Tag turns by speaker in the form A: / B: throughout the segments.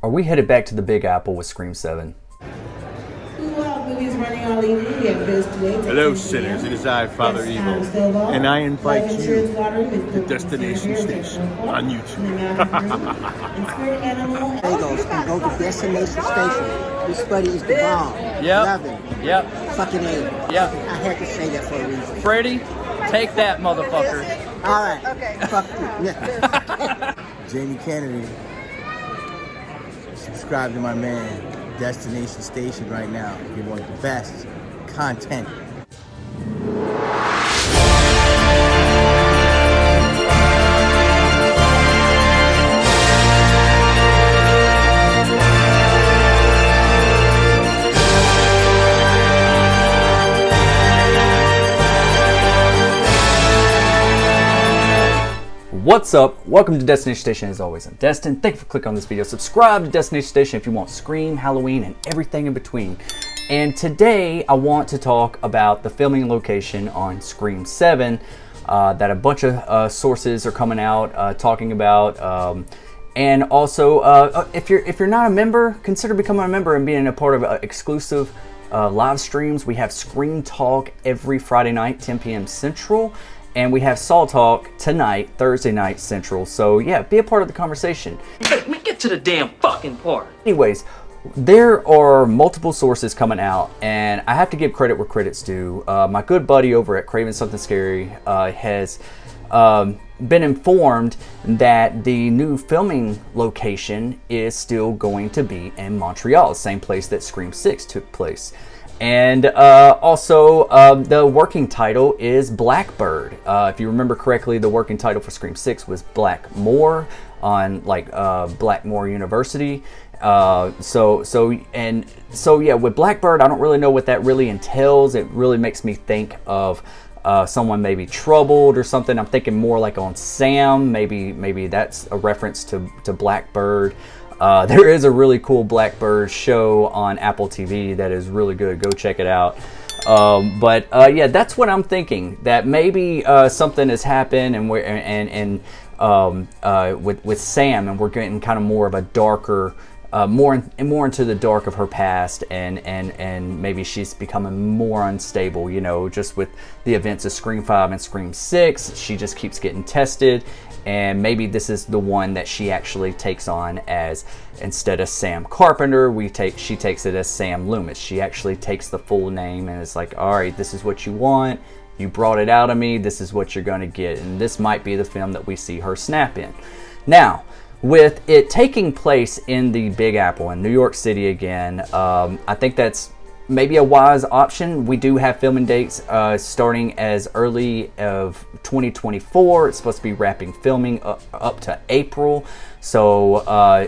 A: Are we headed back to the Big Apple with Scream 7?
B: Hello, sinners. It is I, Father Evil, and I invite you to Destination Station on YouTube.
C: Bagels and go to Destination Station. This buddy is the bomb.
A: Yep.
C: Love it.
A: Yep.
C: Fucking A.
A: Yep.
C: I had to say that for a reason.
A: Freddie, take that, motherfucker.
C: All right. Okay. Fuck you. Yeah.
D: Jamie Kennedy. Subscribe to my man, Destination Station right now if you want the best content.
A: What's up? Welcome to Destination Station. As always, I'm Destin. Thank you for clicking on this video. Subscribe to Destination Station if you want Scream, Halloween, and everything in between. And today I want to talk about the filming location on Scream 7 that a bunch of sources are coming out talking about. And also, if you're not a member, consider becoming a member and being a part of exclusive live streams. We have Scream Talk every Friday night, 10 p.m. Central. And we have Saw Talk tonight, Thursday night Central. So yeah, be a part of the conversation.
E: Let me get to the damn fucking part.
A: Anyways, there are multiple sources coming out, and I have to give credit where credit's due. My good buddy over at Craven Something Scary has been informed that the new filming location is still going to be in Montreal, the same place that Scream 6 took place. And also, the working title is Blackbird. If you remember correctly, the working title for Scream 6 was Blackmore on Blackmore University. So yeah, with Blackbird, I don't really know what that really entails. It really makes me think of someone maybe troubled or something. I'm thinking more like on Sam. Maybe that's a reference to Blackbird. There is a really cool Blackbird show on Apple TV that is really good. Go check it out. Yeah, that's what I'm thinking. That maybe something has happened, and with Sam, and we're getting kind of more of a darker, more into the dark of her past, and maybe she's becoming more unstable. You know, just with the events of Scream 5 and Scream 6, she just keeps getting tested. And maybe this is the one that she actually takes on as, instead of Sam Carpenter, she takes it as Sam Loomis. She actually takes the full name and is like, all right, this is what you want. You brought it out of me. This is what you're going to get. And this might be the film that we see her snap in. Now, with it taking place in the Big Apple in New York City again, I think that's maybe a wise option. We do have filming dates starting as early of 2024. It's supposed to be wrapping filming up to April. So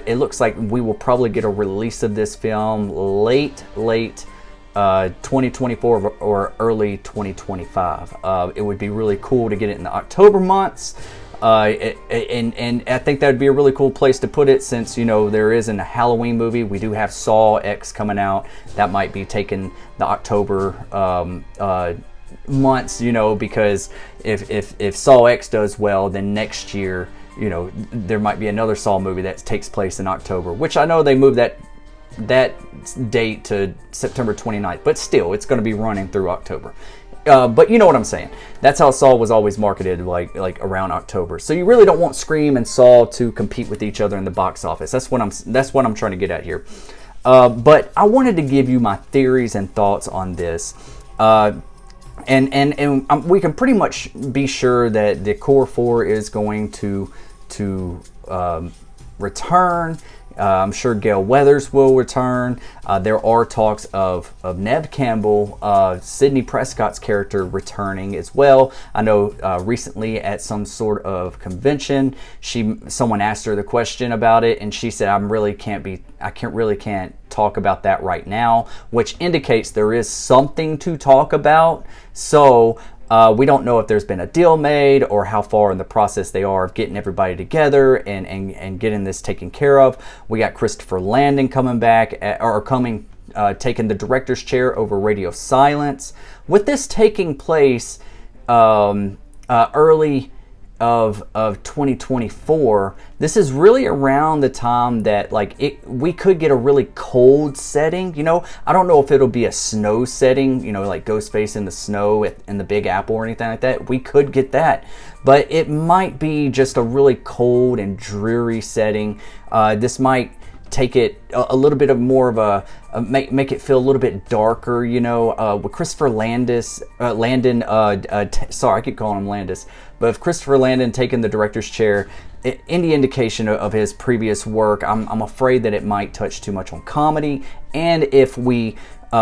A: it looks like we will probably get a release of this film late 2024 or early 2025. It would be really cool to get it in the October months. And I think that would be a really cool place to put it, since, you know, there isn't a Halloween movie. We do have Saw X coming out. That might be taking the October months, you know, because if Saw X does well, then next year, you know, there might be another Saw movie that takes place in October, which I know they moved that date to September 29th, but still, it's going to be running through October. But you know what I'm saying. That's how Saw was always marketed, like around October. So you really don't want Scream and Saw to compete with each other in the box office. That's what I'm trying to get at here. But I wanted to give you my theories and thoughts on this. And we can pretty much be sure that the Core 4 is going to return. I'm sure Gale Weathers will return. There are talks of Neve Campbell, Sidney Prescott's character, returning as well. I know recently at some sort of convention, someone asked her the question about it, and she said, I can't talk about that right now, which indicates there is something to talk about. So we don't know if there's been a deal made or how far in the process they are of getting everybody together and getting this taken care of. We got Christopher Landon coming back, taking the director's chair over Radio Silence. With this taking place early of 2024, this is really around the time that we could get a really cold setting. You know, I don't know if it'll be a snow setting, you know, like Ghostface in the snow in the Big Apple or anything like that. We could get that, but it might be just a really cold and dreary setting. This might take it a little bit of more of a make it feel a little bit darker, you know, with Christopher Landon, sorry, I keep calling him Landis, but if Christopher Landon taking the director's chair, any indication of his previous work, I'm afraid that it might touch too much on comedy. And if we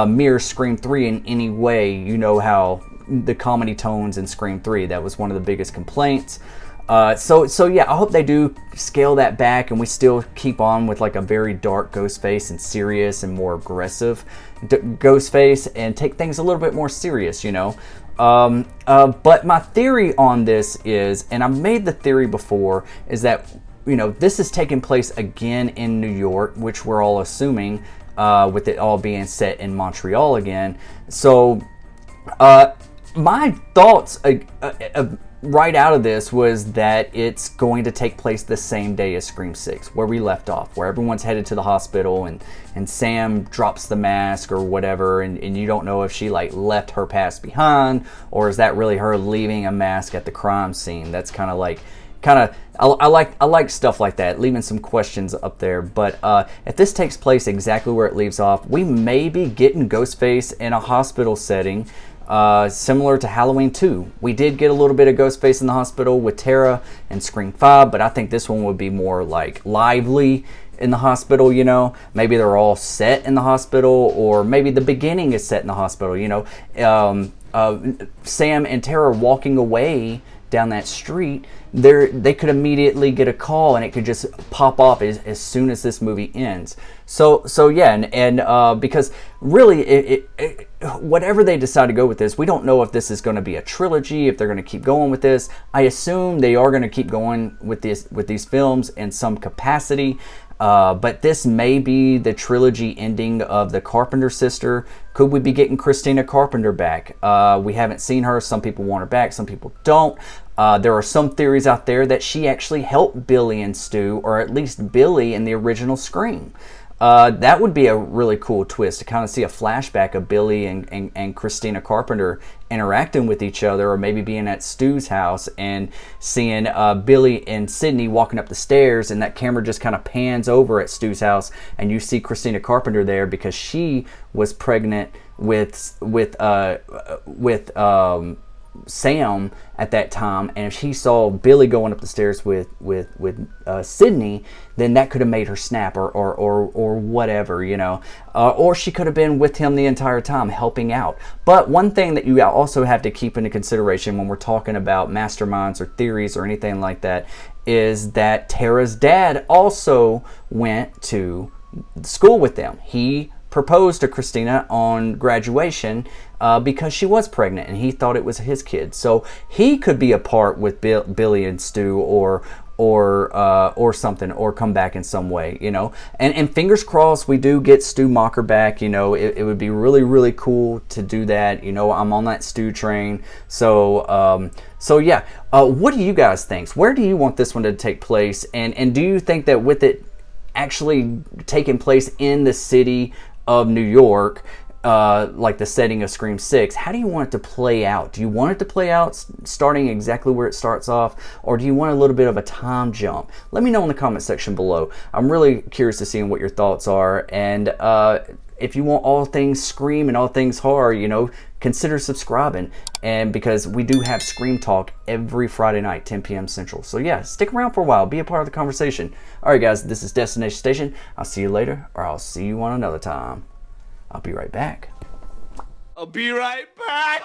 A: mirror Scream 3 in any way, you know how the comedy tones in Scream 3, that was one of the biggest complaints. So yeah, I hope they do scale that back and we still keep on with like a very dark Ghostface and serious and more aggressive Ghostface and take things a little bit more serious, you know. But my theory on this is, and I've made the theory before, is that, you know, this is taking place again in New York, which we're all assuming, with it all being set in Montreal again. So, my thoughts right out of this was that it's going to take place the same day as Scream 6, where we left off, where everyone's headed to the hospital and Sam drops the mask or whatever, and you don't know if she like left her past behind, or is that really her leaving a mask at the crime scene. That's kind of I like stuff like that, leaving some questions up there. But if this takes place exactly where it leaves off, we may be getting Ghostface in a hospital setting, similar to Halloween 2. We did get a little bit of Ghostface in the hospital with Tara and Scream 5, but I think this one would be more like lively in the hospital, you know. Maybe they're all set in the hospital, or maybe the beginning is set in the hospital, you know. Sam and Tara walking away down that street, they could immediately get a call and it could just pop off as soon as this movie ends. So yeah, and because really, whatever they decide to go with this, we don't know if this is going to be a trilogy, if they're going to keep going with this. I assume they are going to keep going with these films in some capacity. But this may be the trilogy ending of the Carpenter sister. Could we be getting Christina Carpenter back? We haven't seen her. Some people want her back, some people don't. There are some theories out there that she actually helped Billy and Stu, or at least Billy in the original Scream. That would be a really cool twist, to kind of see a flashback of Billy and Christina Carpenter interacting with each other, or maybe being at Stu's house and seeing Billy and Sidney walking up the stairs, and that camera just kind of pans over at Stu's house and you see Christina Carpenter there because she was pregnant with Sam at that time, and if she saw Billy going up the stairs with Sidney, then that could have made her snap, or whatever, you know, or she could have been with him the entire time helping out. But one thing that you also have to keep into consideration when we're talking about masterminds or theories or anything like that is that Tara's dad also went to school with them. He proposed to Christina on graduation because she was pregnant and he thought it was his kid. So he could be a part with Billy and Stu, or something, or come back in some way, you know. And fingers crossed we do get Stu Macher back, you know. It would be really, really cool to do that, you know. I'm on that Stu train. So yeah, what do you guys think? Where do you want this one to take place? And do you think that with it actually taking place in the city of New York, like the setting of Scream 6, how do you want it to play out? Do you want it to play out starting exactly where it starts off, or do you want a little bit of a time jump? Let me know in the comment section below. I'm really curious to see what your thoughts are, and if you want all things Scream and all things horror, you know, consider subscribing, and because we do have Scream Talk every Friday night, 10 p.m. Central. So yeah, stick around for a while, be a part of the conversation. Alright guys, this is Destination Station. I'll see you later, or I'll see you on another time. I'll be right back.
B: I'll be right back.